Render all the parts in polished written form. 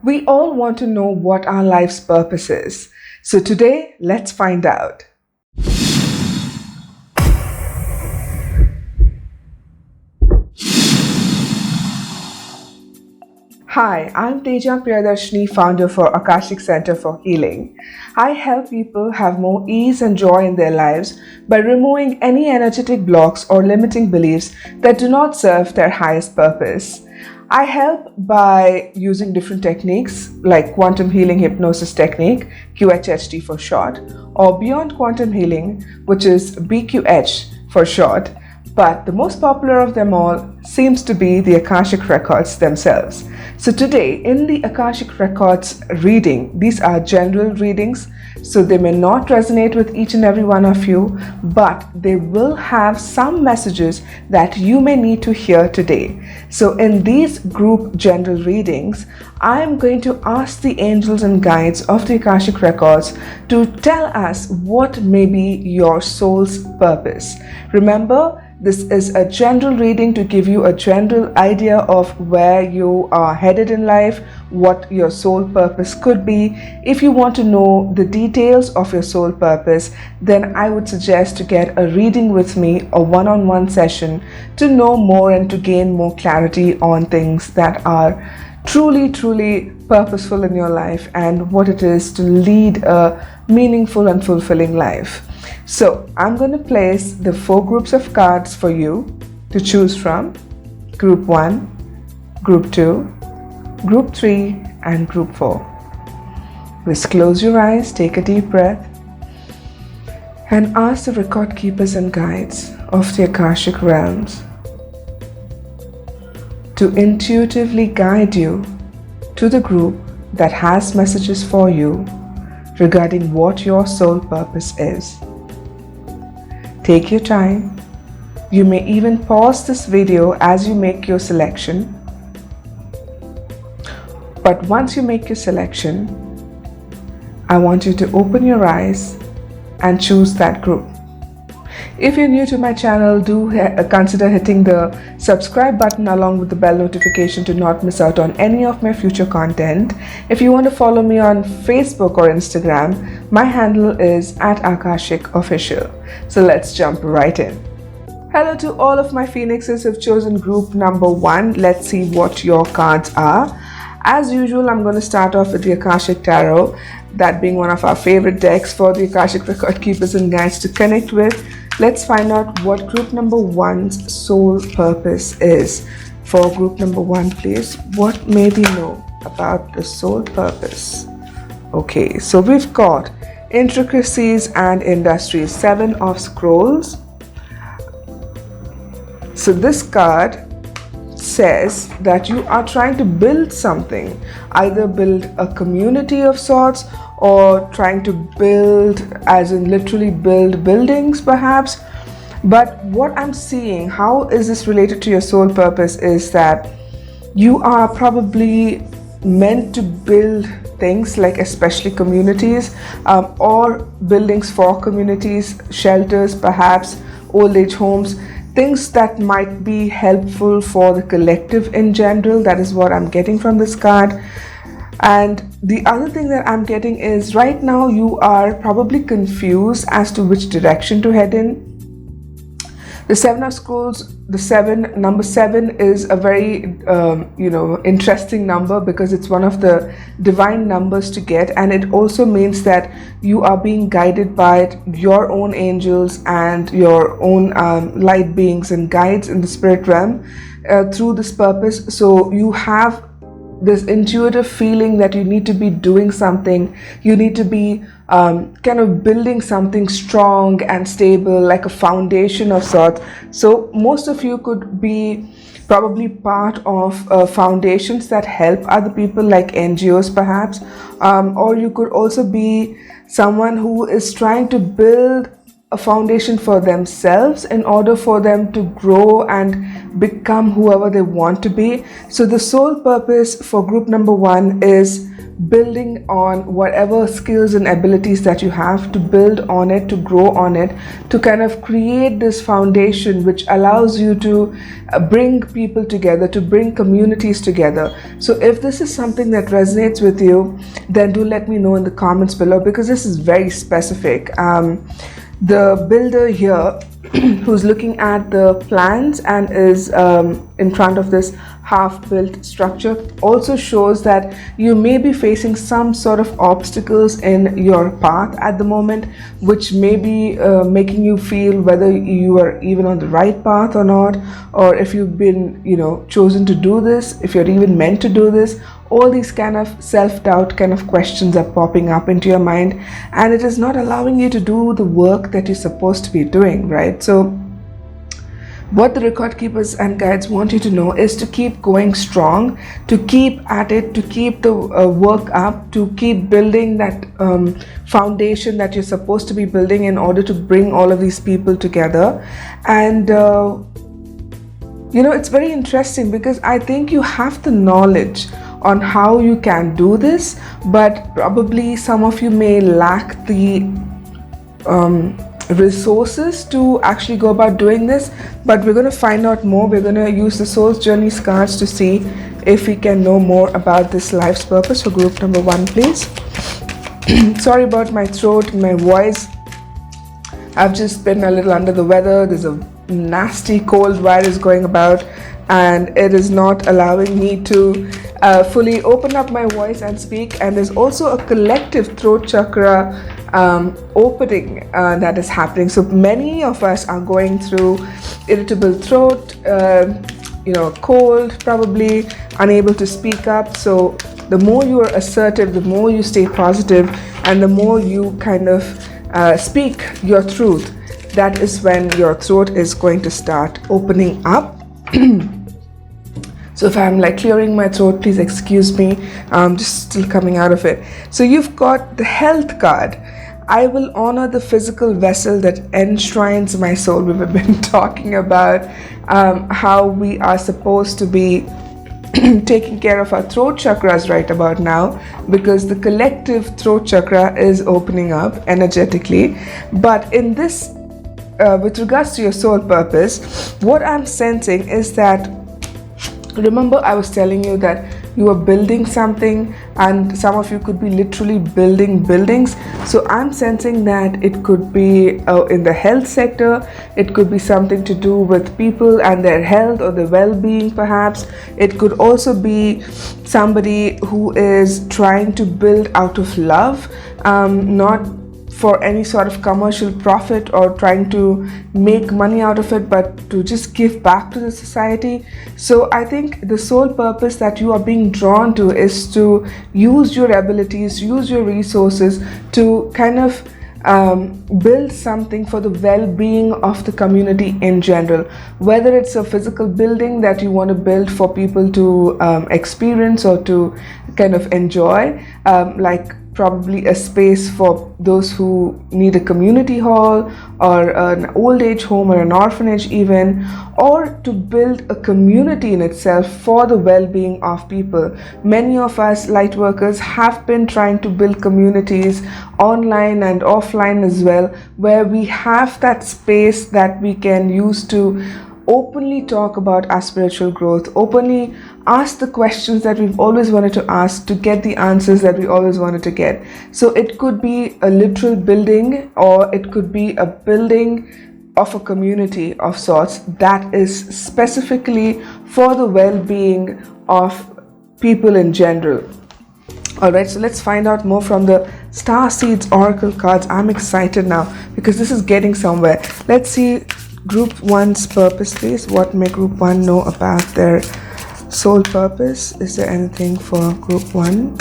We all want to know what our life's purpose is. So today, let's find out. Hi, I'm Teja, Priyadarshini, founder for Akashic Center for Healing. I help people have more ease and joy in their lives by removing any energetic blocks or limiting beliefs that do not serve their highest purpose. I help by using different techniques like quantum healing hypnosis technique, QHHT for short, or beyond quantum healing, which is BQH for short. But the most popular of them all seems to be the Akashic Records themselves. So today in the Akashic Records reading, these are general readings, so they may not resonate with each and every one of you, but they will have some messages that you may need to hear today. So in these group general readings, I am going to ask the angels and guides of the Akashic Records to tell us what may be your soul's purpose. Remember, this is a general reading to give you a general idea of where you are headed in life, what your soul purpose could be. If you want to know the details of your soul purpose, then I would suggest to get a reading with me, a one-on-one session, to know more and to gain more clarity on things that are truly purposeful in your life and what it is to lead a meaningful and fulfilling life. So I'm going to place the 4 groups of cards for you to choose from: Group 1, Group 2, Group 3 and Group 4. Just close your eyes, take a deep breath and ask the record keepers and guides of the Akashic realms to intuitively guide you to the group that has messages for you regarding what your soul purpose is. Take your time. You may even pause this video as you make your selection. But once you make your selection, I want you to open your eyes and choose that group. If you're new to my channel, do consider hitting the subscribe button along with the bell notification to not miss out on any of my future content. If you want to follow me on Facebook or Instagram, my handle is @AkashicOfficial. So let's jump right in. Hello to all of my phoenixes who've chosen group number 1. Let's see what your cards are. As usual, I'm going to start off with the Akashic Tarot, that being one of our favorite decks for the Akashic Record Keepers and Guides to connect with. Let's find out what group number 1's soul purpose is. For group number 1, please, what may we know about the soul purpose? Okay, so we've got intricacies and industries, 7 of scrolls. So this card says that you are trying to build something, either build a community of sorts or trying to build, as in literally build buildings perhaps. But what I'm seeing, how is this related to your soul purpose, is that you are probably meant to build things like especially communities, or buildings for communities, shelters perhaps, old age homes, things that might be helpful for the collective in general. That is what I'm getting from this card. And the other thing that I'm getting is right now you are probably confused as to which direction to head in. The 7 of scrolls, number 7 is a very interesting number because it's one of the divine numbers to get, and it also means that you are being guided by your own angels and your own light beings and guides in the spirit realm through this purpose. So you have this intuitive feeling that you need to be doing something, you need to be kind of building something strong and stable, like a foundation of sorts. So most of you could be probably part of foundations that help other people, like NGOs perhaps, or you could also be someone who is trying to build a foundation for themselves in order for them to grow and become whoever they want to be. So the soul purpose for group number 1 is building on whatever skills and abilities that you have, to build on it, to grow on it, to kind of create this foundation which allows you to bring people together, to bring communities together. So if this is something that resonates with you, then do let me know in the comments below, because this is very specific. The builder here who's looking at the plans and is in front of this half-built structure also shows that you may be facing some sort of obstacles in your path at the moment, which may be making you feel whether you are even on the right path or not, or if you've been, chosen to do this, if you're even meant to do this. All these kind of self-doubt kind of questions are popping up into your mind, and it is not allowing you to do the work that you're supposed to be doing, right? So what the record keepers and guides want you to know is to keep going strong, to keep at it, to keep the work up, to keep building that foundation that you're supposed to be building in order to bring all of these people together. And it's very interesting, because I think you have the knowledge on how you can do this, but probably some of you may lack the resources to actually go about doing this. But we're going to find out more. We're going to use the Soul's Journey cards to see if we can know more about this life's purpose for group number 1, please. Sorry about my throat and my voice. I've just been a little under the weather. There's a nasty cold virus going about, and it is not allowing me to fully open up my voice and speak. And there's also a collective throat chakra opening that is happening. So many of us are going through irritable throat, cold, probably unable to speak up. So the more you are assertive, the more you stay positive, and the more you kind of speak your truth, that is when your throat is going to start opening up. So if I'm clearing my throat, please excuse me. I'm just still coming out of it. So you've got the health card. I will honor the physical vessel that enshrines my soul. We've been talking about how we are supposed to be taking care of our throat chakras right about now, because the collective throat chakra is opening up energetically. But in this, with regards to your soul purpose, what I'm sensing is that, remember I was telling you that you are building something, and some of you could be literally building buildings. So I'm sensing that it could be in the health sector. It could be something to do with people and their health or their well-being perhaps. It could also be somebody who is trying to build out of love, not for any sort of commercial profit or trying to make money out of it, but to just give back to the society. So I think the sole purpose that you are being drawn to is to use your abilities, use your resources to kind of build something for the well-being of the community in general. Whether it's a physical building that you want to build for people to experience or to kind of enjoy, like probably a space for those who need a community hall or an old age home or an orphanage even, or to build a community in itself for the well-being of people. Many of us light workers have been trying to build communities online and offline as well, where we have that space that we can use to openly talk about our spiritual growth, openly ask the questions that we've always wanted to ask, to get the answers that we always wanted to get. So it could be a literal building, or it could be a building of a community of sorts that is specifically for the well-being of people in general. Alright, so let's find out more from the Star Seeds Oracle cards. I'm excited now because this is getting somewhere. Let's see Group 1's purpose, please. What may Group 1 know about their soul purpose? Is there anything for Group 1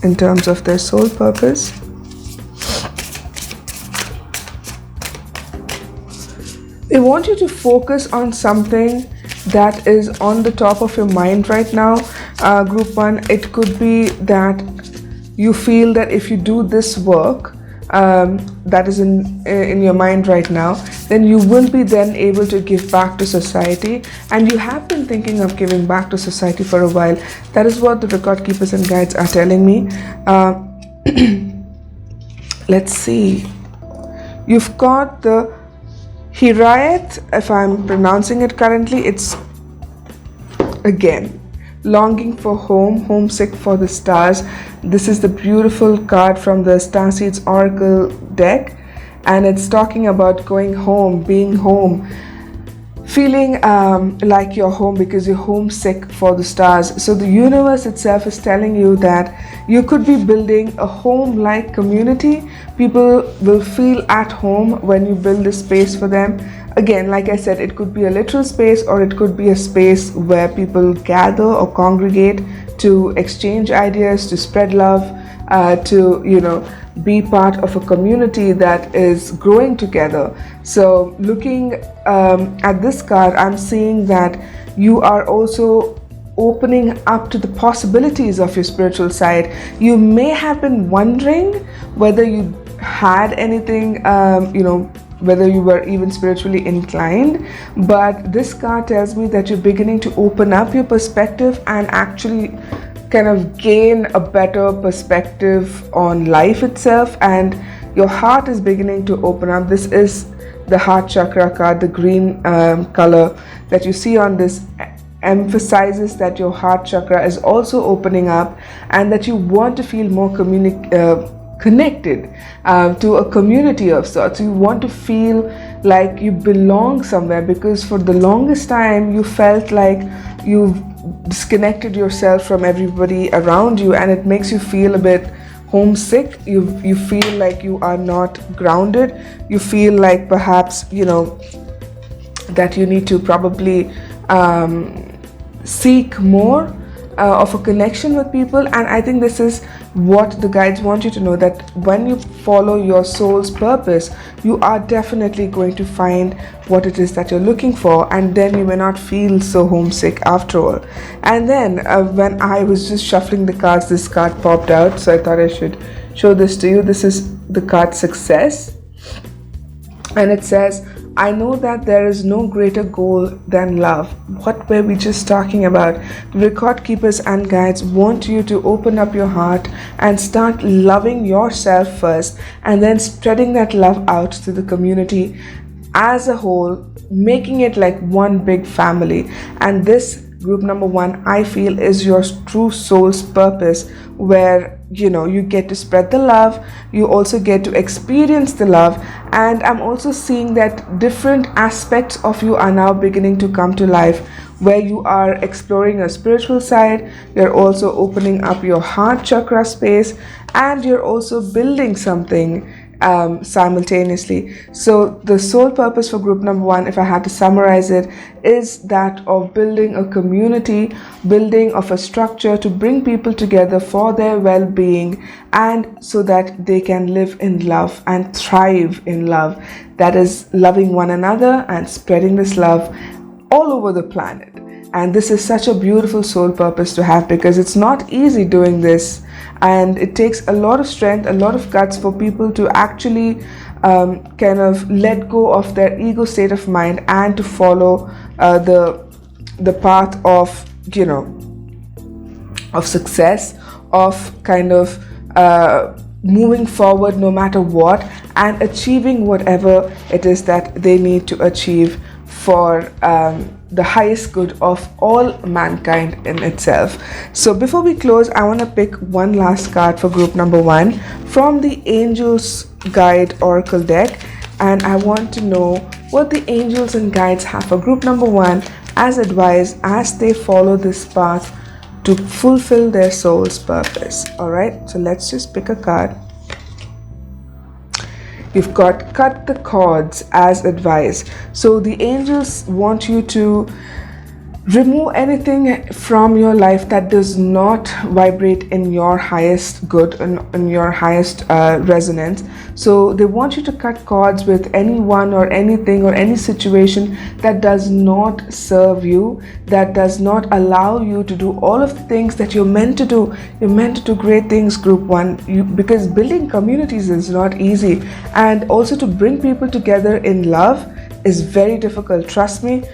in terms of their soul purpose? They want you to focus on something that is on the top of your mind right now. Group 1, it could be that you feel that if you do this work, that is in your mind right now, then you will be then able to give back to society, and you have been thinking of giving back to society for a while. That is what the record keepers and guides are telling me. Let's see. You've got the Hirayat, if I'm pronouncing it correctly. It's again longing for home, homesick for the stars. This is the beautiful card from the Starseeds Oracle deck, and it's talking about going home, being home, feeling like you're home because you're homesick for the stars. So the universe itself is telling you that you could be building a home-like community. People will feel at home when you build a space for them. Again, like I said, it could be a literal space, or it could be a space where people gather or congregate to exchange ideas, to spread love, to be part of a community that is growing together. So looking at this card, I'm seeing that you are also opening up to the possibilities of your spiritual side. You may have been wondering whether you had anything, whether you were even spiritually inclined, but this card tells me that you're beginning to open up your perspective and actually kind of gain a better perspective on life itself, and your heart is beginning to open up. This is the heart chakra card. The green color that you see on this emphasizes that your heart chakra is also opening up, and that you want to feel more connected to a community of sorts. You want to feel like you belong somewhere, because for the longest time you felt like you've disconnected yourself from everybody around you, and it makes you feel a bit homesick. You feel like you are not grounded. You feel like perhaps that you need to probably seek more of a connection with people. And I think this is what the guides want you to know, that when you follow your soul's purpose, you are definitely going to find what it is that you're looking for, and then you may not feel so homesick after all. And then when I was just shuffling the cards, this card popped out, so I thought I should show this to you. This is the card Success, and it says, I know that there is no greater goal than love. What were we just talking about? The record keepers and guides want you to open up your heart and start loving yourself first, and then spreading that love out to the community as a whole, making it like one big family. And this group number 1, I feel, is your true soul's purpose, where you get to spread the love, you also get to experience the love. And I'm also seeing that different aspects of you are now beginning to come to life, where you are exploring your spiritual side, you're also opening up your heart chakra space, and you're also building something simultaneously. So the sole purpose for group number 1, if I had to summarize it, is that of building a community, building of a structure to bring people together for their well-being, and so that they can live in love and thrive in love. That is loving one another and spreading this love all over the planet. And this is such a beautiful soul purpose to have, because it's not easy doing this, and it takes a lot of strength, a lot of guts for people to actually kind of let go of their ego state of mind and to follow the path of of success, of kind of moving forward no matter what, and achieving whatever it is that they need to achieve for the highest good of all mankind in itself. So before we close, I want to pick one last card for group number 1 from the Angels Guide Oracle deck, and I want to know what the angels and guides have for group number 1 as advice as they follow this path to fulfill their soul's purpose. Alright, so let's just pick a card. You've got cut the cords as advice. So the angels want you to Remove anything from your life that does not vibrate in your highest good and in your highest resonance. So they want you to cut cords with anyone or anything or any situation that does not serve you, that does not allow you to do all of the things that you're meant to do. You're meant to do great things, group one, because building communities is not easy, and also to bring people together in love is very difficult. Trust me,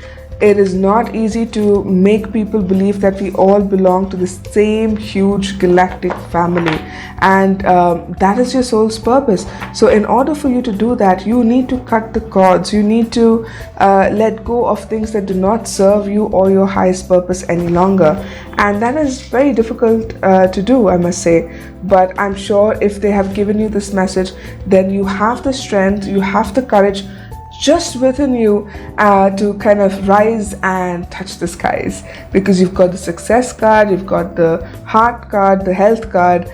it is not easy to make people believe that we all belong to the same huge galactic family, and that is your soul's purpose. So in order for you to do that, you need to cut the cords. You need to let go of things that do not serve you or your highest purpose any longer, and that is very difficult to do, I must say. But I'm sure if they have given you this message, then you have the strength, you have the courage just within you to kind of rise and touch the skies, because you've got the success card, you've got the heart card, the health card,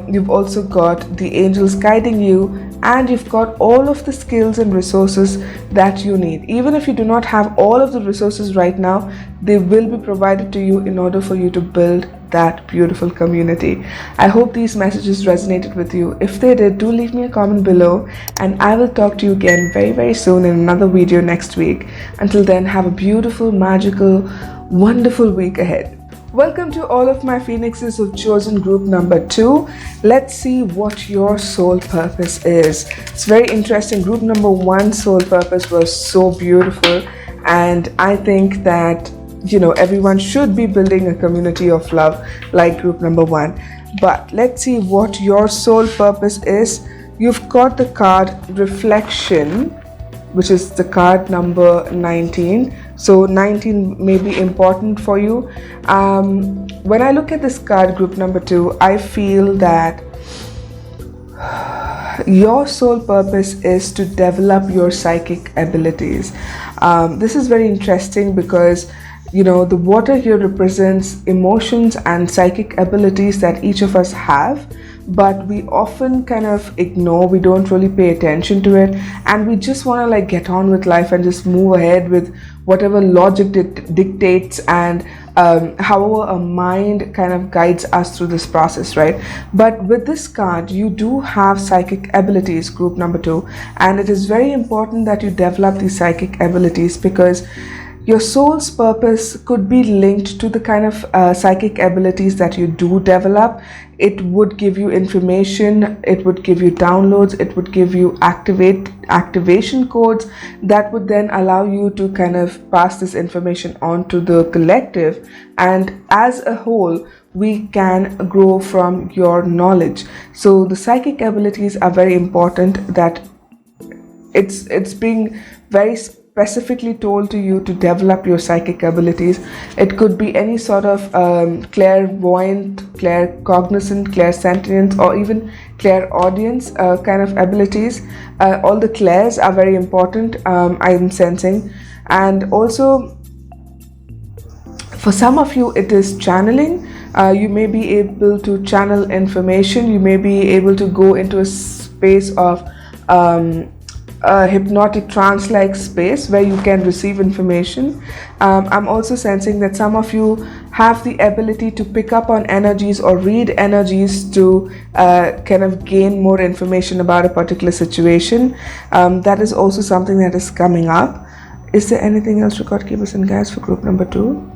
you've also got the angels guiding you, and you've got all of the skills and resources that you need. Even if you do not have all of the resources right now, they will be provided to you in order for you to build that beautiful community. I hope these messages resonated with you. If they did, do leave me a comment below, and I will talk to you again very, very soon in another video next week. Until then, have a beautiful, magical, wonderful week ahead. Welcome to all of my phoenixes who've chosen group number 2. Let's see what your soul purpose is. It's very interesting. Group number 1 soul purpose was so beautiful, and I think that everyone should be building a community of love like group number 1. But let's see what your soul purpose is. You've got the card Reflection, which is the card number 19. So 19 may be important for you. When I look at this card, group number 2, I feel that your soul purpose is to develop your psychic abilities. This is very interesting because the water here represents emotions and psychic abilities that each of us have, but we often kind of ignore, we don't really pay attention to it, and we just want to get on with life and just move ahead with whatever logic dictates, and however a mind kind of guides us through this process, right? But with this card, you do have psychic abilities, group number 2, and it is very important that you develop these psychic abilities, because your soul's purpose could be linked to the kind of psychic abilities that you do develop. It would give you information, it would give you downloads, it would give you activation codes that would then allow you to kind of pass this information on to the collective, and as a whole we can grow from your knowledge. So the psychic abilities are very important, that it's being very specifically told to you to develop your psychic abilities. It could be any sort of clairvoyant, claircognizant, clairsentience, or even clairaudience kind of abilities. All the clairs are very important, I'm sensing. And also for some of you it is channeling. You may be able to channel information, you may be able to go into a space of a hypnotic trance-like space where you can receive information. I'm also sensing that some of you have the ability to pick up on energies or read energies to kind of gain more information about a particular situation. That is also something that is coming up. Is there anything else, record keepers and guides, for group number 2?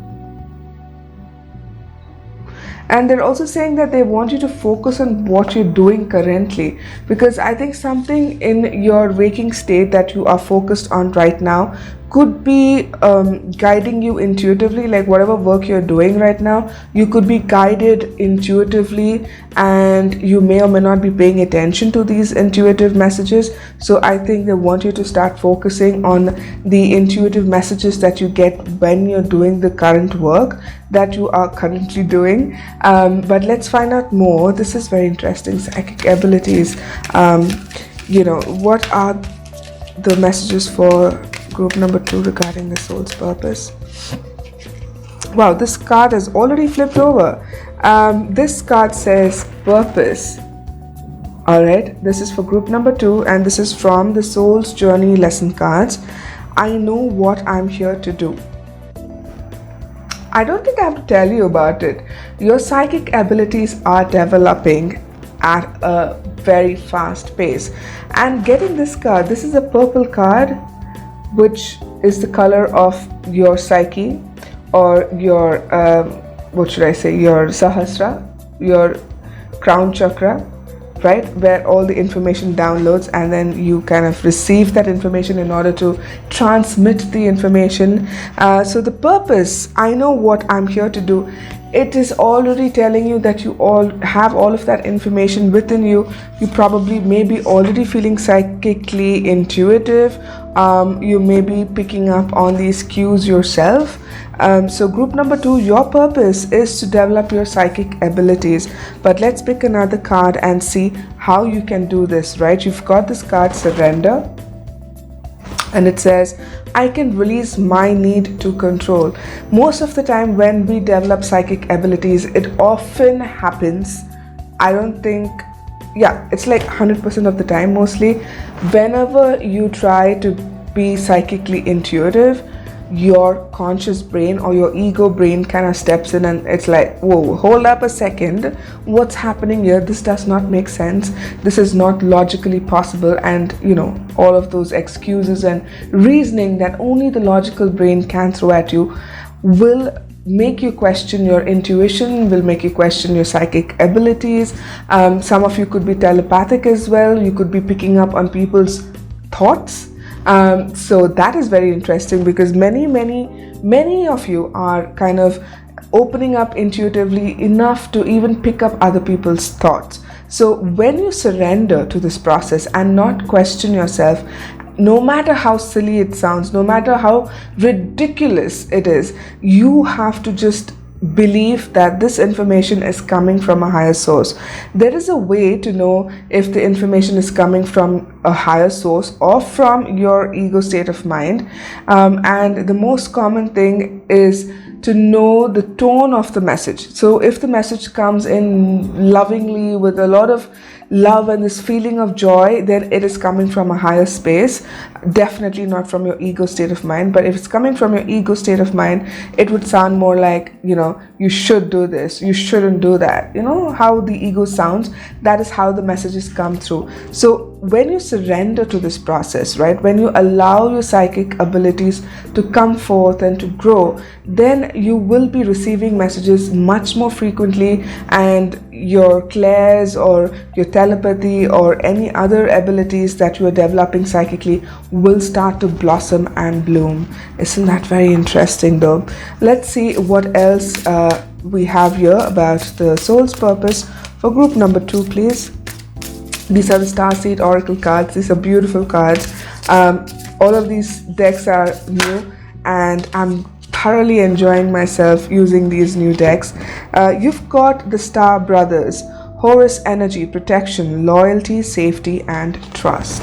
And they're also saying that they want you to focus on what you're doing currently, because I think something in your waking state that you are focused on right now could be guiding you intuitively. Like whatever work you're doing right now, you could be guided intuitively, and you may or may not be paying attention to these intuitive messages. So I think they want you to start focusing on the intuitive messages that you get when you're doing the current work that you are currently doing. But let's find out more. This is very interesting. Psychic abilities. What are the messages for group number 2 regarding the soul's purpose? Wow, this card has already flipped over. This card says purpose. Alright, this is for group number 2, and this is from the Soul's Journey lesson cards. I know what I'm here to do. I don't think I have to tell you about it. Your psychic abilities are developing at a very fast pace. And getting this card, this is a purple card, which is the color of your psyche, or your, what should I say, your Sahasra, your crown chakra, right, where all the information downloads, and then you kind of receive that information in order to transmit the information. So the purpose, I know what I'm here to do. It is already telling you that you all have all of that information within you. You probably may be already feeling psychically intuitive. You may be picking up on these cues yourself. So group number 2, your purpose is to develop your psychic abilities. But let's pick another card and see how you can do this, right? You've got this card, Surrender. And it says, I can release my need to control. Most of the time when we develop psychic abilities, it often happens, I don't think, yeah, it's like 100% of the time mostly, whenever you try to be psychically intuitive, your conscious brain or your ego brain kind of steps in and it's like, whoa, hold up a second, what's happening here? This does not make sense. This is not logically possible. And you know, all of those excuses and reasoning that only the logical brain can throw at you will make you question your intuition, will make you question your psychic abilities. Some of you could be telepathic as well. You could be picking up on people's thoughts. So that is very interesting, because many of you are kind of opening up intuitively enough to even pick up other people's thoughts. So when you surrender to this process and not question yourself, no matter how silly it sounds, no matter how ridiculous it is, you have to just believe that this information is coming from a higher source. There is a way to know if the information is coming from a higher source or from your ego state of mind. And the most common thing is to know the tone of the message. So if the message comes in lovingly with a lot of love and this feeling of joy, then it is coming from a higher space, definitely not from your ego state of mind. But if it's coming from your ego state of mind, it would sound more like, you know, you should do this, you shouldn't do that. You know how the ego sounds? That is how the messages come through. So when you surrender to this process, right, when you allow your psychic abilities to come forth and to grow, then you will be receiving messages much more frequently, and your clairs or your telepathy or any other abilities that you are developing psychically will start to blossom and bloom. Isn't that very interesting though? Let's see what else we have here about the soul's purpose for group number 2, please. These are the Starseed Oracle cards. These are beautiful cards. All of these decks are new, and I'm thoroughly enjoying myself using these new decks. You've got the Star Brothers, Horus energy, protection, loyalty, safety, and trust.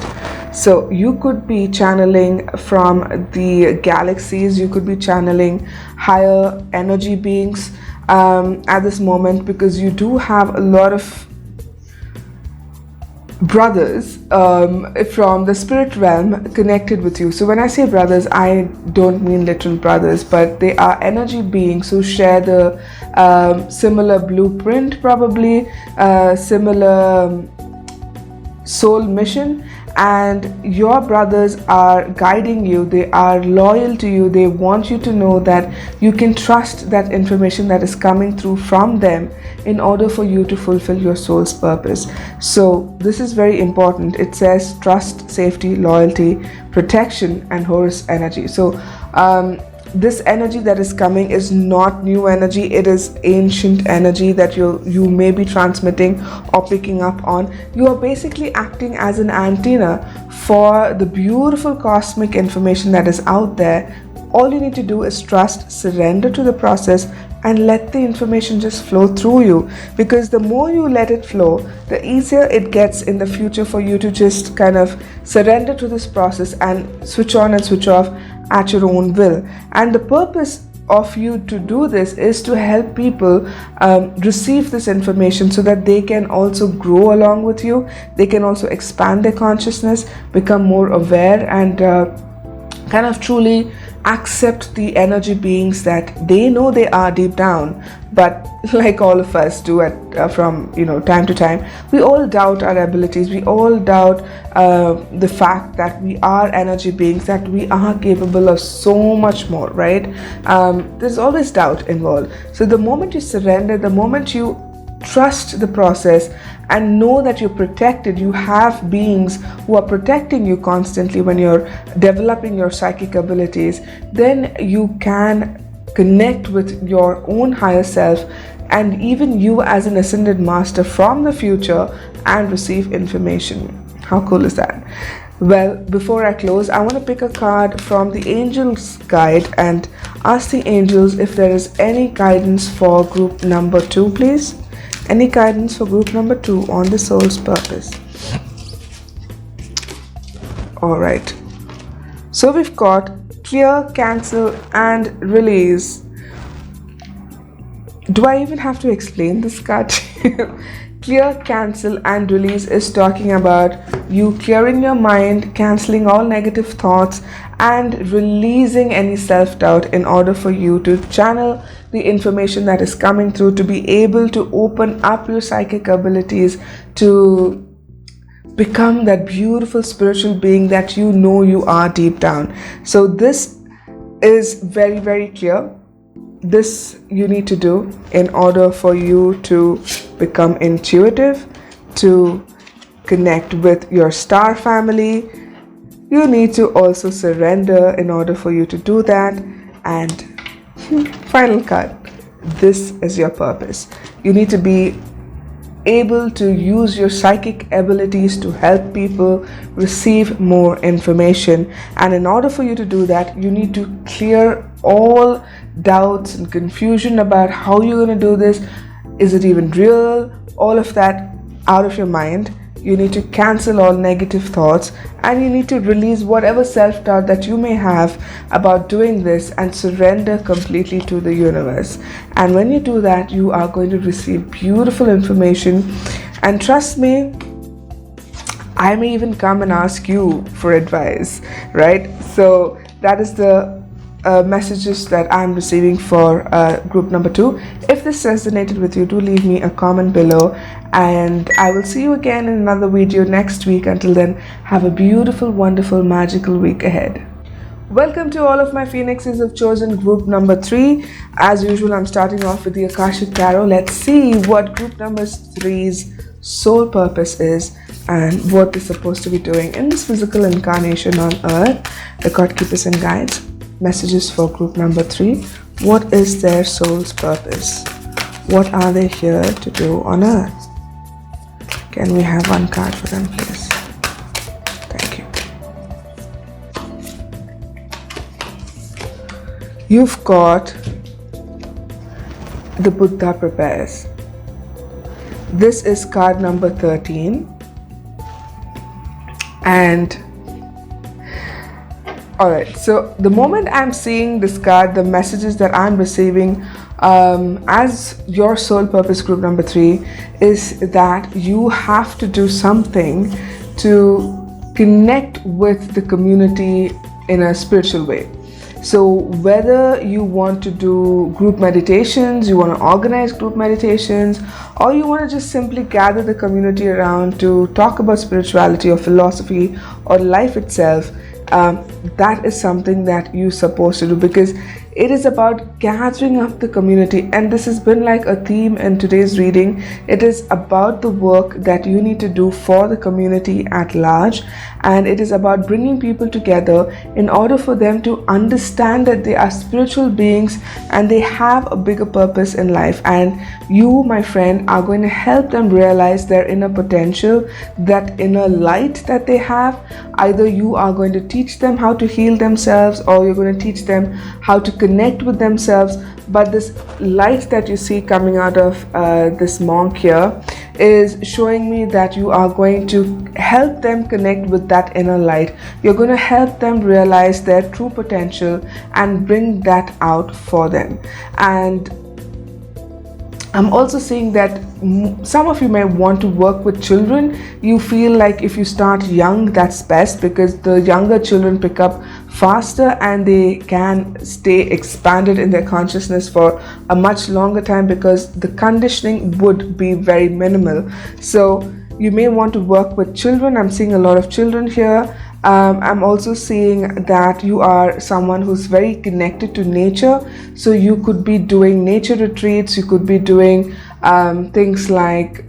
So you could be channeling from the galaxies, you could be channeling higher energy beings at this moment, because you do have a lot of brothers from the spirit realm connected with you. So when I say brothers, I don't mean literal brothers, but they are energy beings who share the similar blueprint, probably similar soul mission, and your brothers are guiding you, they are loyal to you, they want you to know that you can trust that information that is coming through from them in order for you to fulfill your soul's purpose. So this is very important. It says trust, safety, loyalty, protection, and Horus energy. So this energy that is coming is not new energy, it is ancient energy that you may be transmitting or picking up on. You are basically acting as an antenna for the beautiful cosmic information that is out there. All you need to do is trust, surrender to the process, and let the information just flow through you, because the more you let it flow, the easier it gets in the future for you to just kind of surrender to this process and switch on and switch off at your own will. And the purpose of you to do this is to help people receive this information so that they can also grow along with you. They can also expand their consciousness, become more aware, and kind of truly accept the energy beings that they know they are deep down, but like all of us do from time to time, we all doubt our abilities. We all doubt the fact that we are energy beings, that we are capable of so much more, right? There's always doubt involved. So the moment you surrender, the moment you trust the process and know that you're protected, you have beings who are protecting you constantly when you're developing your psychic abilities, then you can connect with your own higher self and even you as an ascended master from the future and receive information. How cool is that? Well, before I close, I want to pick a card from the Angels Guide and ask the angels if there is any guidance for group number 2, please. Any guidance for group number 2 on the soul's purpose? Alright. So we've got clear, cancel, and release. Do I even have to explain this card to you? Clear, cancel, and release is talking about you clearing your mind, canceling all negative thoughts, and releasing any self-doubt in order for you to channel the information that is coming through, to be able to open up your psychic abilities to become that beautiful spiritual being that you know you are deep down. So this is very, very clear. This you need to do in order for you to become intuitive, to connect with your star family. You need to also surrender in order for you to do that. And final card, this is your purpose. You need to be able to use your psychic abilities to help people receive more information, and in order for you to do that, you need to clear all doubts and confusion about how you're going to do this. Is it even real? All of that out of your mind. You need to cancel all negative thoughts, and you need to release whatever self-doubt that you may have about doing this and surrender completely to the universe. And when you do that, you are going to receive beautiful information. And trust me, I may even come and ask you for advice, right? So that is the messages that I'm receiving for group number 2. If this resonated with you, do leave me a comment below, and I will see you again in another video next week. Until then, have a beautiful, wonderful, magical week ahead. Welcome to all of my phoenixes who've chosen group number 3. As usual, I'm starting off with the Akashic Tarot. Let's see what group number 3's soul purpose is and what they're supposed to be doing in this physical incarnation on earth. The God Keepers and Guides. Messages for group number 3. What is their soul's purpose? What are they here to do on earth? Can we have one card for them, please? Thank you. You've got the Buddha Prepares. This is card number 13. And alright, so the moment I'm seeing this card, the messages that I'm receiving as your soul purpose group number 3 is that you have to do something to connect with the community in a spiritual way. So whether you want to do group meditations, you want to organize group meditations, or you want to just simply gather the community around to talk about spirituality or philosophy or life itself, that is something that you're supposed to do, because it is about gathering up the community. And this has been like a theme in today's reading. It is about the work that you need to do for the community at large, and it is about bringing people together in order for them to understand that they are spiritual beings and they have a bigger purpose in life. And you, my friend, are going to help them realize their inner potential, that inner light that they have. Either you are going to teach them how to heal themselves, or you're going to teach them how to connect with themselves. But this light that you see coming out of this monk here is showing me that you are going to help them connect with that inner light. You're going to help them realize their true potential and bring that out for them. And I'm also seeing that some of you may want to work with children. You feel like if you start young, that's best, because the younger children pick up faster and they can stay expanded in their consciousness for a much longer time, because the conditioning would be very minimal. So you may want to work with children. I'm seeing a lot of children here. I'm also seeing that you are someone who's very connected to nature. So you could be doing nature retreats, you could be doing things like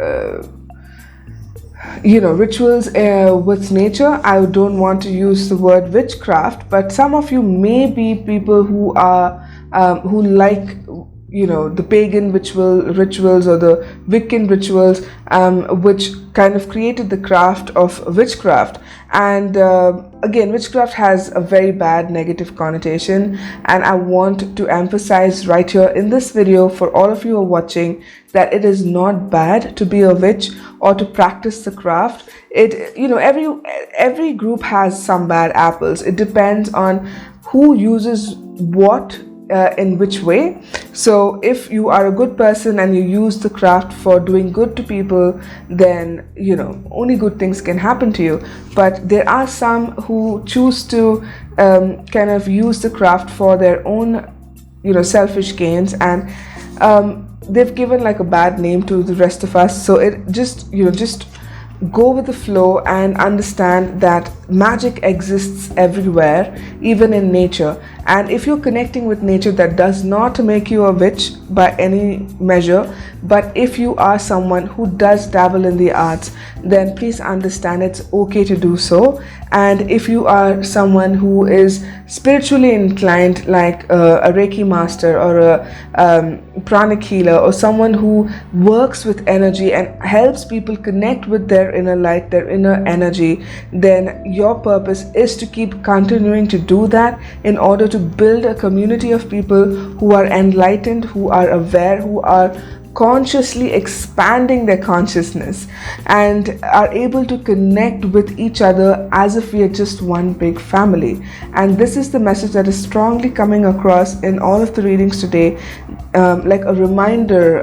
rituals with nature. I don't want to use the word witchcraft, but some of you may be people who are who like the pagan rituals or the Wiccan rituals, which kind of created the craft of witchcraft. And again, witchcraft has a very bad negative connotation, and I want to emphasize right here in this video for all of you who are watching that it is not bad to be a witch or to practice the craft. Every group has some bad apples. It depends on who uses what in which way. So if you are a good person and you use the craft for doing good to people, then only good things can happen to you. But there are some who choose to kind of use the craft for their own selfish gains, and they've given like a bad name to the rest of us. So it just go with the flow and understand that magic exists everywhere, even in nature. And if you're connecting with nature, that does not make you a witch by any measure. But if you are someone who does dabble in the arts, then please understand it's okay to do so. And if you are someone who is spiritually inclined, like a Reiki master or a pranic healer, or someone who works with energy and helps people connect with their inner light, their inner energy, then your purpose is to keep continuing to do that in order to build a community of people who are enlightened, who are aware, who are consciously expanding their consciousness and are able to connect with each other as if we are just one big family. And this is the message that is strongly coming across in all of the readings today, like a reminder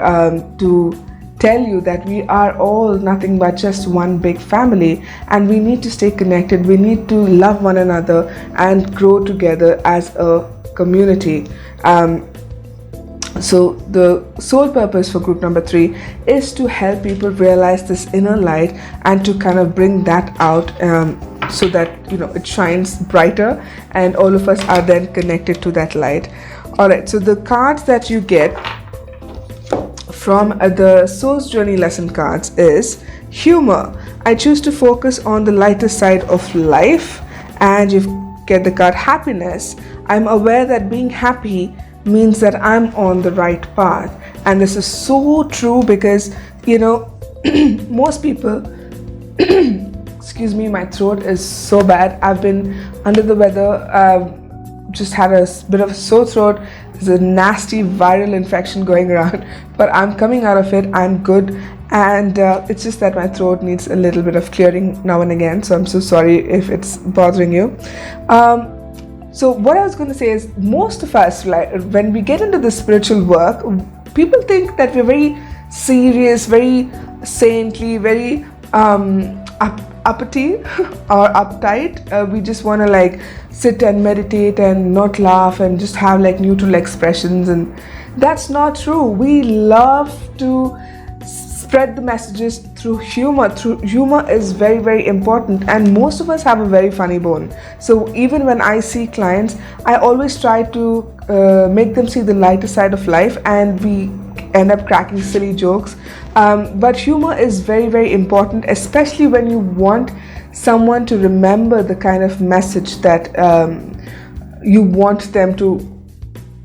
to tell you that we are all nothing but just one big family, and we need to stay connected. We need to love one another and grow together as a community. So the sole purpose for group number 3 is to help people realize this inner light and to kind of bring that out, so that it shines brighter and all of us are then connected to that light. All right, so the cards that you get from the Soul's Journey lesson cards is humor. I choose to focus on the lighter side of life. And you get the card happiness. I'm aware that being happy means that I'm on the right path. And this is so true, because most people excuse me, my throat is so bad. I've been under the weather, just had a bit of a sore throat. There's a nasty viral infection going around, but I'm coming out of it. I'm good, and it's just that my throat needs a little bit of clearing now and again, so I'm so sorry if it's bothering you. So what I was going to say is, most of us, like, when we get into the spiritual work, people think that we're very serious, very saintly, very uppity or uptight. We just want to like sit and meditate and not laugh and just have like neutral expressions, and that's not true. We love to spread the messages through humor. Humor is very, very important, and most of us have a very funny bone. So even when I see clients, I always try to make them see the lighter side of life, and we end up cracking silly jokes. But humor is very, very important, especially when you want someone to remember the kind of message that you want them to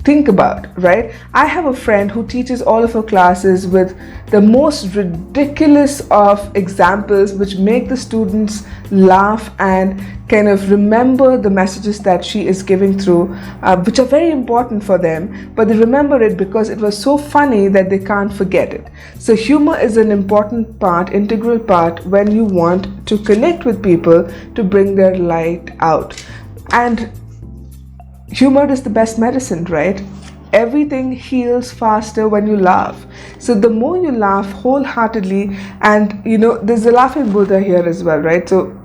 think about, right? I have a friend who teaches all of her classes with the most ridiculous of examples which make the students laugh and kind of remember the messages that she is giving through, which are very important for them, but they remember it because it was so funny that they can't forget it. So humor is an important part, integral part, when you want to connect with people to bring their light out. And humor is the best medicine, right? everything heals faster when you laugh. So the more you laugh wholeheartedly, and there's a laughing Buddha here as well, right? So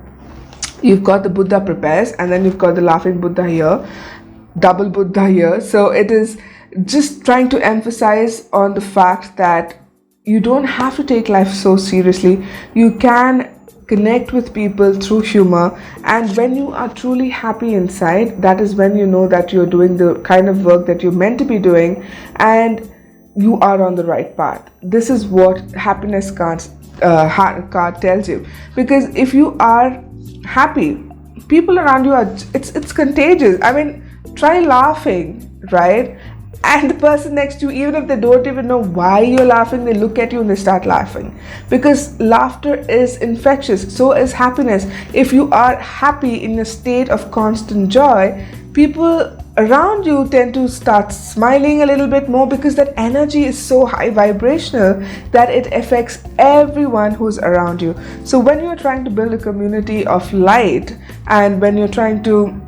you've got the Buddha prepares, and then you've got the laughing Buddha here, double Buddha here. So it is just trying to emphasize on the fact that you don't have to take life so seriously. You can connect with people through humor, and when you are truly happy inside, that is when you know that you're doing the kind of work that you're meant to be doing, and you are on the right path. This is what happiness card tells you, because if you are happy, people around you are, it's contagious. I mean, try laughing, right? And the person next to you, even if they don't even know why you're laughing, they look at you and they start laughing, because laughter is infectious. So is happiness. If you are happy in a state of constant joy, people around you tend to start smiling a little bit more, because that energy is so high vibrational that it affects everyone who's around you. So when you're trying to build a community of light, and when you're trying to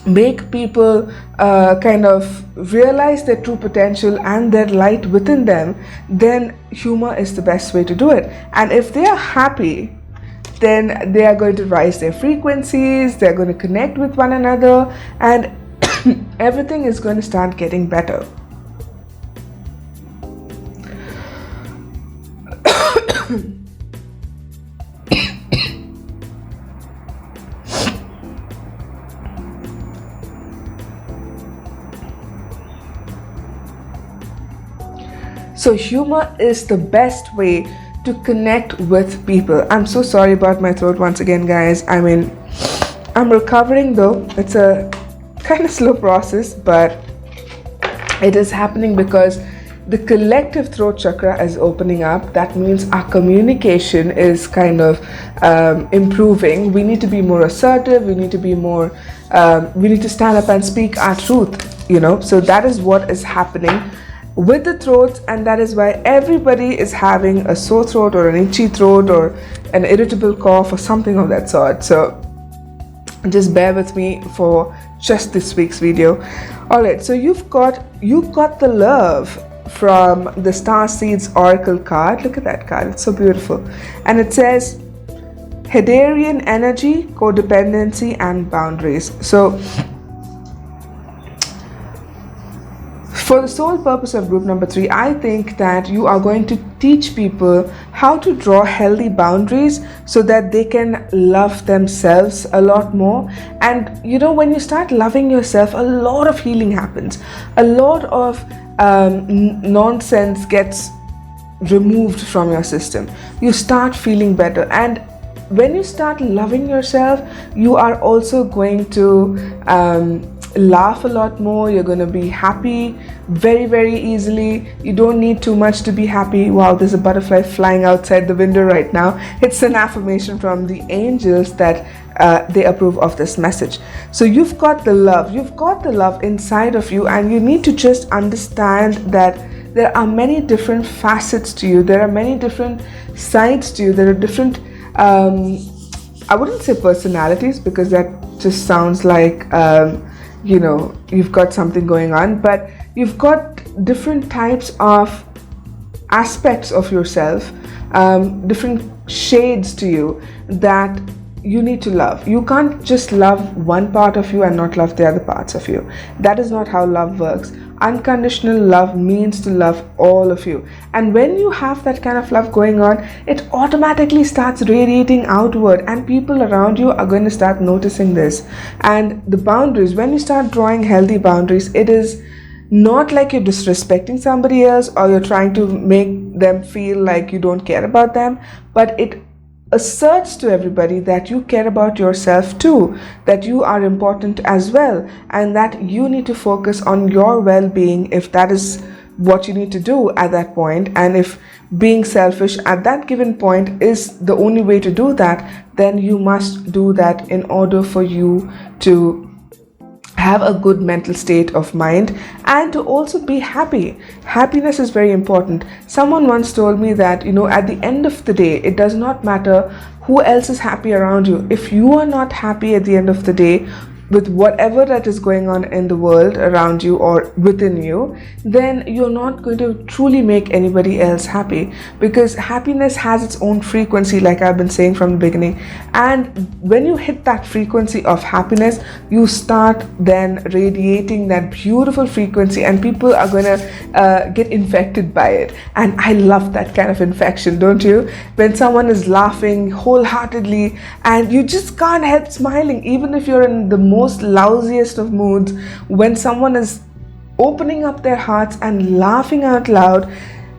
make people kind of realize their true potential and their light within them, then humor is the best way to do it. And if they are happy, then they are going to rise their frequencies, they're going to connect with one another, and everything is going to start getting better. So humor is the best way to connect with people. I'm so sorry about my throat once again, guys. I mean, I'm recovering though. It's a kind of slow process, but it is happening because the collective throat chakra is opening up. That means our communication is kind of improving. We need to be more assertive. We need to be more, we need to stand up and speak our truth, So that is what is happening with the throats, and that is why everybody is having a sore throat or an itchy throat or an irritable cough or something of that sort. So just bear with me for just this week's video. Alright, so you've got the love from the Star Seeds Oracle card. Look at that card, it's so beautiful. And it says Hedarian energy, codependency and boundaries. So for the sole purpose of group number 3, I think that you are going to teach people how to draw healthy boundaries so that they can love themselves a lot more. And when you start loving yourself, a lot of healing happens. A lot of nonsense gets removed from your system. You start feeling better, and when you start loving yourself, you are also going to laugh a lot more. You're going to be happy very, very easily. You don't need too much to be happy. Wow, there's a butterfly flying outside the window right now. It's an affirmation from the angels that they approve of this message. So you've got the love inside of you, and you need to just understand that there are many different facets to you. There are many different sides to you. There are different I wouldn't say personalities, because that just sounds like you've got something going on, but you've got different types of aspects of yourself, different shades to you that you need to love. You can't just love one part of you and not love the other parts of you. That is not how love works. Unconditional love means to love all of you. And when you have that kind of love going on, it automatically starts radiating outward, and people around you are going to start noticing this. And the boundaries, when you start drawing healthy boundaries, it is not like you're disrespecting somebody else or you're trying to make them feel like you don't care about them, but it asserts to everybody that you care about yourself too, that you are important as well, and that you need to focus on your well-being if that is what you need to do at that point. And if being selfish at that given point is the only way to do that, then you must do that in order for you to have a good mental state of mind and to also be happy. Happiness is very important. Someone once told me that, at the end of the day, it does not matter who else is happy around you. If you are not happy at the end of the day, with whatever that is going on in the world around you or within you, then you're not going to truly make anybody else happy, because happiness has its own frequency, like I've been saying from the beginning. And when you hit that frequency of happiness, you start then radiating that beautiful frequency, and people are going to get infected by it. And I love that kind of infection, don't you? When someone is laughing wholeheartedly and you just can't help smiling, even if you're in the most lousiest of moods, when someone is opening up their hearts and laughing out loud,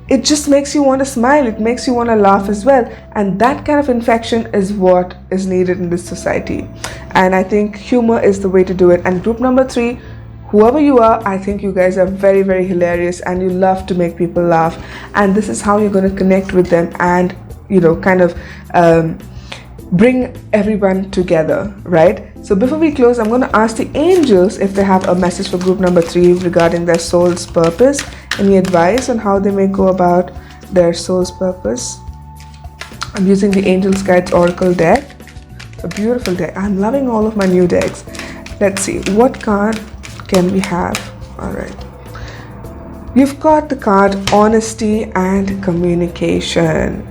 it just makes you want to smile, it makes you want to laugh as well. And that kind of infection is what is needed in this society. And I think humor is the way to do it. And group number 3, whoever you are, I think you guys are very, very hilarious and you love to make people laugh. And this is how you're going to connect with them and, kind of bring everyone together, right? So before we close, I'm going to ask the angels if they have a message for group number 3 regarding their soul's purpose. Any advice on how they may go about their soul's purpose? I'm using the Angels Guides Oracle deck. A beautiful deck. I'm loving all of my new decks. Let's see, what card can we have? All right. You've got the card Honesty and Communication.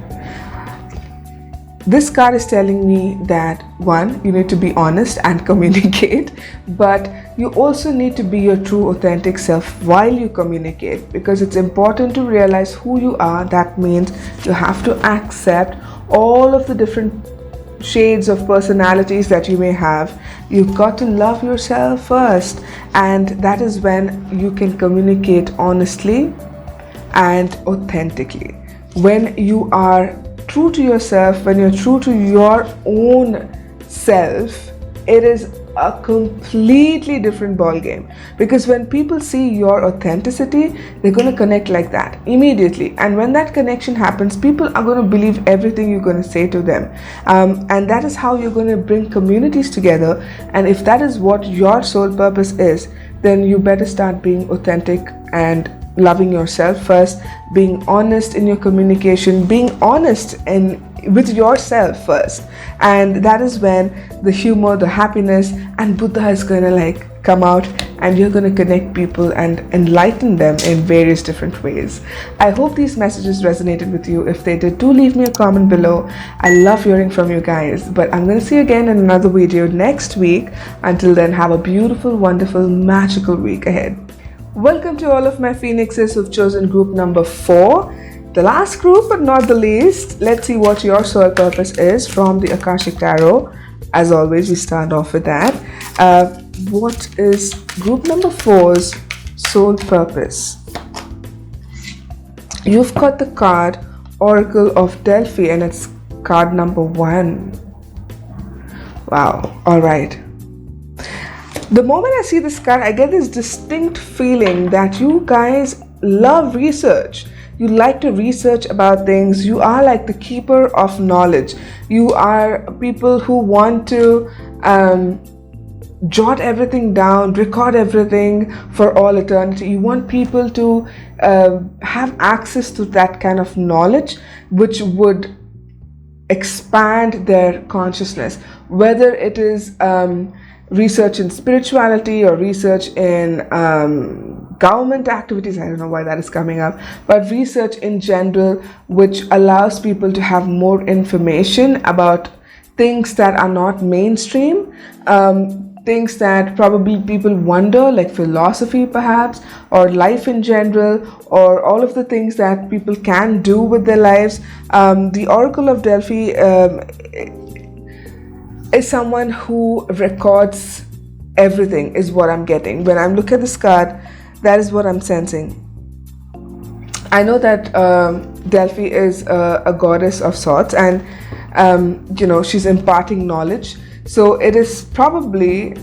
This card is telling me that 1, you need to be honest and communicate, but you also need to be your true authentic self while you communicate, because it's important to realize who you are. That means you have to accept all of the different shades of personalities that you may have. You've got to love yourself first, and that is when you can communicate honestly and authentically. When you are true to yourself, when you're true to your own self, it is a completely different ball game, because when people see your authenticity, they're going to connect like that immediately. And when that connection happens, people are going to believe everything you're going to say to them, and that is how you're going to bring communities together. And if that is what your soul purpose is, then you better start being authentic and loving yourself first, being honest in your communication, being honest with yourself first. And that is when the humor, the happiness and Buddha is gonna come out, and you're gonna connect people and enlighten them in various different ways. I hope these messages resonated with you. If they did, do leave me a comment below. I love hearing from you guys. But I'm gonna see you again in another video next week. Until then, have a beautiful, wonderful, magical week ahead. Welcome to all of my phoenixes who've chosen group number 4. The last group but not the least. Let's see what your soul purpose is from the Akashic Tarot. As always, we start off with that. What is group number 4's soul purpose? You've got the card Oracle of Delphi, and it's card number 1. Wow. All right. The moment I see this card, I get this distinct feeling that you guys love research. You like to research about things. You are like the keeper of knowledge. You are people who want to jot everything down, record everything for all eternity. You want people to have access to that kind of knowledge, which would expand their consciousness, whether it is research in spirituality or research in government activities. I don't know why that is coming up, but research in general, which allows people to have more information about things that are not mainstream, things that probably people wonder, like philosophy perhaps, or life in general, or all of the things that people can do with their lives. The Oracle of Delphi is someone who records everything, is what I'm getting. When I'm looking at this card, that is what I'm sensing. I know that Delphi is a goddess of sorts, and she's imparting knowledge. So it is probably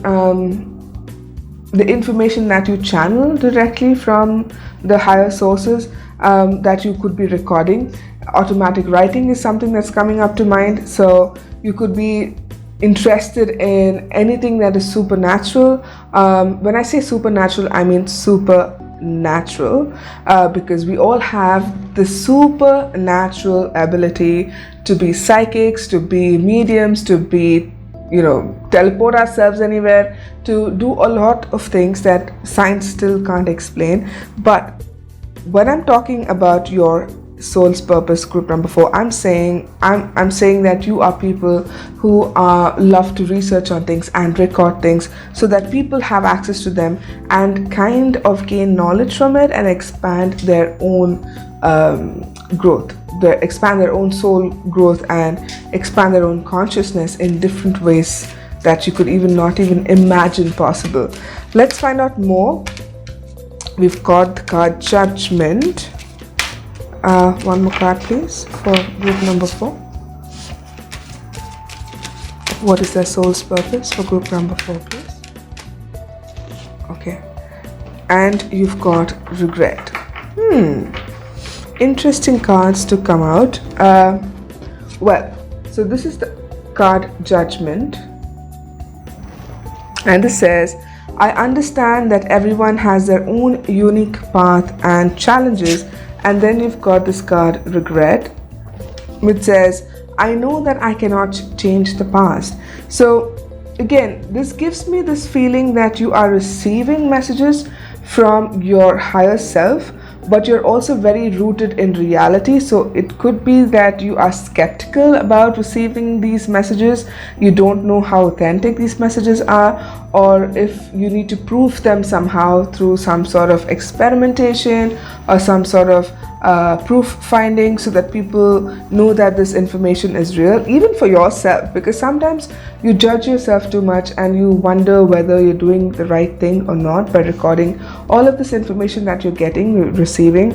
the information that you channel directly from the higher sources that you could be recording. Automatic writing is something that's coming up to mind. So you could be interested in anything that is supernatural. When I say supernatural, I mean supernatural, because we all have the supernatural ability to be psychics, to be mediums, to be teleport ourselves anywhere, to do a lot of things that science still can't explain. But when I'm talking about your soul's purpose, group number 4, I'm saying that you are people who love to research on things and record things so that people have access to them and kind of gain knowledge from it and expand their own growth. They expand their own soul growth and expand their own consciousness in different ways that you could not even imagine possible. Let's find out more. We've got the card Judgment. One more card, please, for group number 4. What is their soul's purpose for group number 4, please? Okay. And you've got Regret. Interesting cards to come out. So this is the card Judgment. And this says, I understand that everyone has their own unique path and challenges. And then you've got this card Regret, which says, I know that I cannot change the past. So again, this gives me this feeling that you are receiving messages from your higher self, but you're also very rooted in reality. So it could be that you are skeptical about receiving these messages. You don't know how authentic these messages are, or if you need to prove them somehow through some sort of experimentation or some sort of proof finding, so that people know that this information is real, even for yourself, because sometimes you judge yourself too much and you wonder whether you're doing the right thing or not by recording all of this information that you're receiving.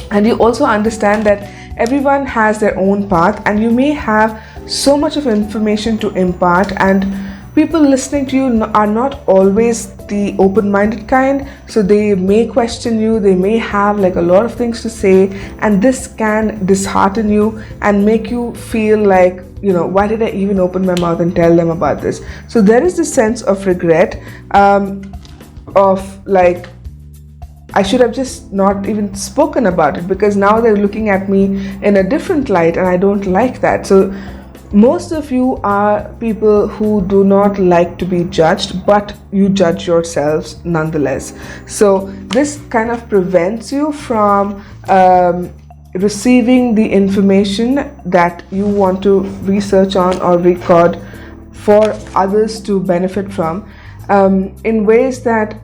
And you also understand that everyone has their own path and you may have so much of information to impart, and people listening to you are not always the open-minded kind, so they may question you, they may have a lot of things to say, and this can dishearten you and make you feel like, why did I even open my mouth and tell them about this? So there is this sense of regret, of I should have just not even spoken about it, because now they're looking at me in a different light and I don't like that. So most of you are people who do not like to be judged, but you judge yourselves nonetheless. So this kind of prevents you from receiving the information that you want to research on or record for others to benefit from, in ways that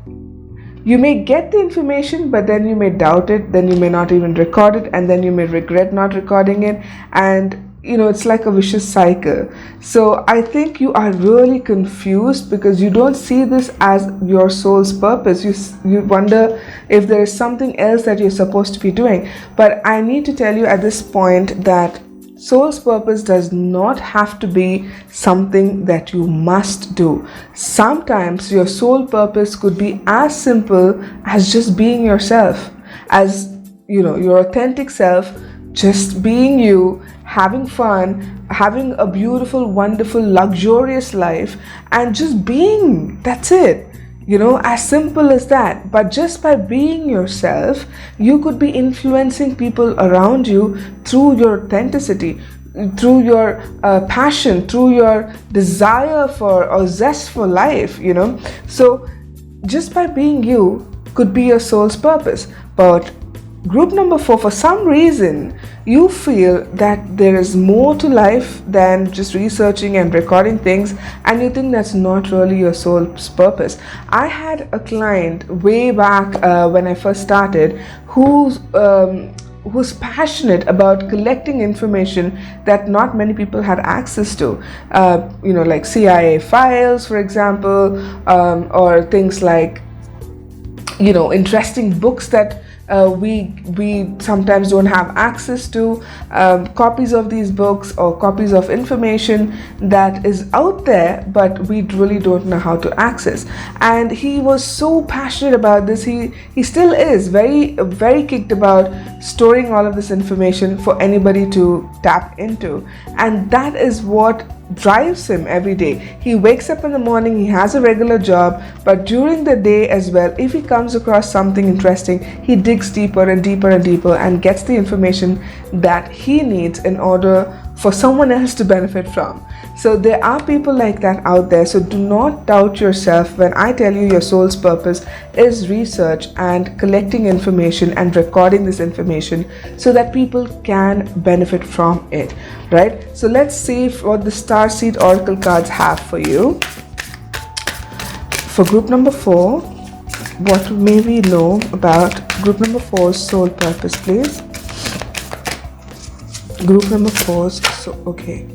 you may get the information, but then you may doubt it, then you may not even record it, and then you may regret not recording it, and it's like a vicious cycle. So I think you are really confused because you don't see this as your soul's purpose. You wonder if there is something else that you're supposed to be doing. But I need to tell you at this point that soul's purpose does not have to be something that you must do. Sometimes your soul purpose could be as simple as just being yourself, as your authentic self, just being you, having fun, having a beautiful, wonderful, luxurious life, and just being. That's it. As simple as that. But just by being yourself, you could be influencing people around you through your authenticity, through your passion, through your desire for or zest for life, So just by being you could be your soul's purpose. But group number 4, for some reason, you feel that there is more to life than just researching and recording things, and you think that's not really your soul's purpose. I had a client way back when I first started who's passionate about collecting information that not many people had access to, like CIA files, for example, or things like interesting books that we sometimes don't have access to, copies of these books or copies of information that is out there, but we really don't know how to access. And he was so passionate about this. He still is very, very kicked about storing all of this information for anybody to tap into. And that is what drives him every day. He wakes up in the morning, he has a regular job, but during the day as well, if he comes across something interesting, he digs deeper and deeper and deeper and gets the information that he needs in order for someone else to benefit from. So there are people like that out there. So do not doubt yourself when I tell you your soul's purpose is research and collecting information and recording this information so that people can benefit from it, right? So let's see what the Starseed Oracle cards have for you. For group number 4, what may we know about group number 4's soul purpose, please? Group number 4's, so okay.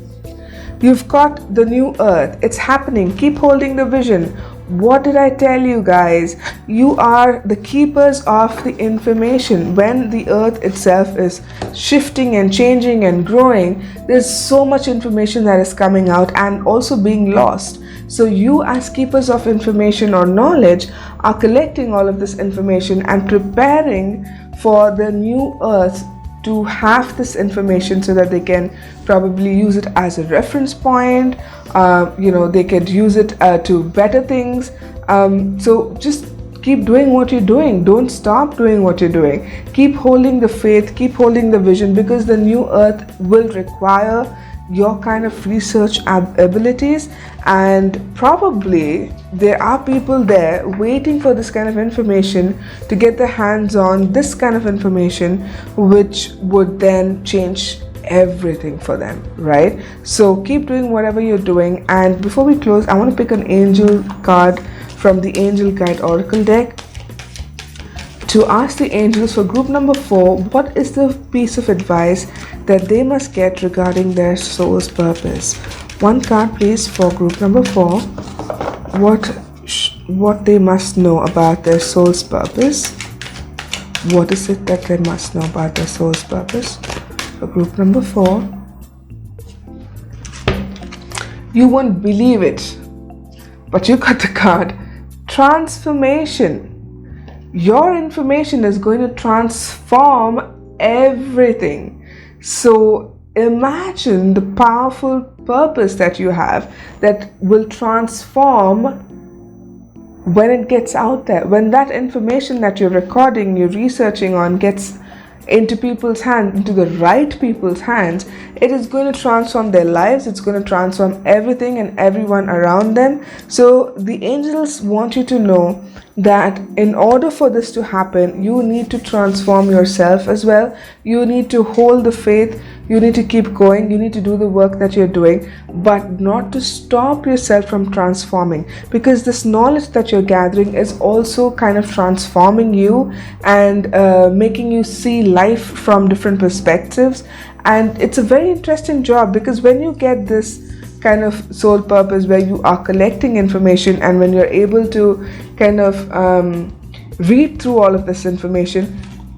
You've got the new earth. It's happening. Keep holding the vision. What did I tell you guys? You are the keepers of the information. When the earth itself is shifting and changing and growing, there's so much information that is coming out and also being lost. So you as keepers of information or knowledge are collecting all of this information and preparing for the new earth to have this information so that they can probably use it as a reference point. They could use it to better things. So just keep doing what you're doing. Don't stop doing what you're doing. Keep holding the faith, keep holding the vision, because the new earth will require your kind of research abilities, and probably there are people there waiting for this kind of information to get their hands on this kind of information, which would then change everything for them, right? So keep doing whatever you're doing. And before we close, I want to pick an angel card from the Angel Guide Oracle deck to ask the angels for group number 4, what is the piece of advice that they must get regarding their soul's purpose? One card please for group number 4. What they must know about their soul's purpose. What is it that they must know about their soul's purpose? For group number 4. You won't believe it, but you got the card transformation. Your information is going to transform everything. So imagine the powerful purpose that you have that will transform when it gets out there. When that information that you're recording, you're researching on gets into people's hands, into the right people's hands, it is going to transform their lives. It's going to transform everything and everyone around them. So the angels want you to know that in order for this to happen, you need to transform yourself as well. You need to hold the faith. You need to keep going. You need to do the work that you're doing, but not to stop yourself from transforming, because this knowledge that you're gathering is also kind of transforming you and making you see life from different perspectives. And it's a very interesting job, because when you get this kind of soul purpose where you are collecting information, and when you're able to kind of read through all of this information,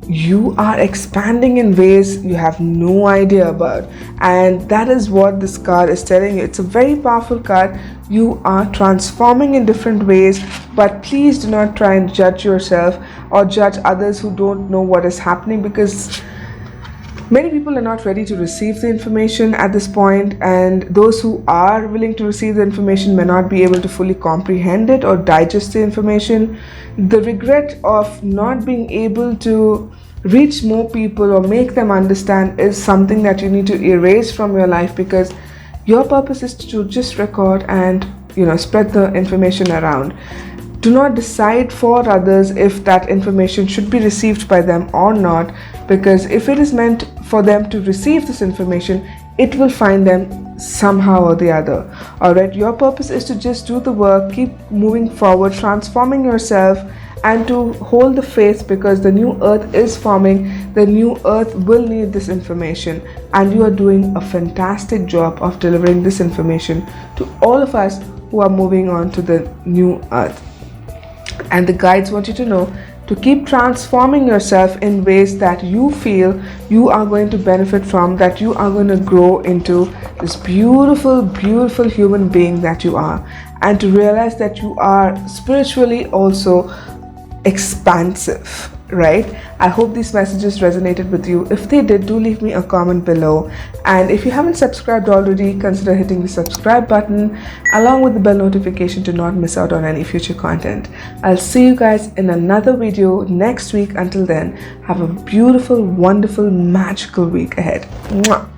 you are expanding in ways you have no idea about. And that is what this card is telling you. It's a very powerful card. You are transforming in different ways, but please do not try and judge yourself or judge others who don't know what is happening, because many people are not ready to receive the information at this point, and those who are willing to receive the information may not be able to fully comprehend it or digest the information. The regret of not being able to reach more people or make them understand is something that you need to erase from your life, because your purpose is to just record and spread the information around. Do not decide for others if that information should be received by them or not, because if it is meant for them to receive this information, it will find them somehow or the other. Alright, your purpose is to just do the work, keep moving forward, transforming yourself, and to hold the faith, because the new earth is forming. The new earth will need this information, and you are doing a fantastic job of delivering this information to all of us who are moving on to the new earth. And the guides want you to know to keep transforming yourself in ways that you feel you are going to benefit from, that you are going to grow into this beautiful, beautiful human being that you are, and to realize that you are spiritually also expansive, right? I hope these messages resonated with you. If they did, do leave me a comment below. And if you haven't subscribed already, consider hitting the subscribe button along with the bell notification to not miss out on any future content. I'll see you guys in another video next week. Until then, have a beautiful, wonderful, magical week ahead. Mwah.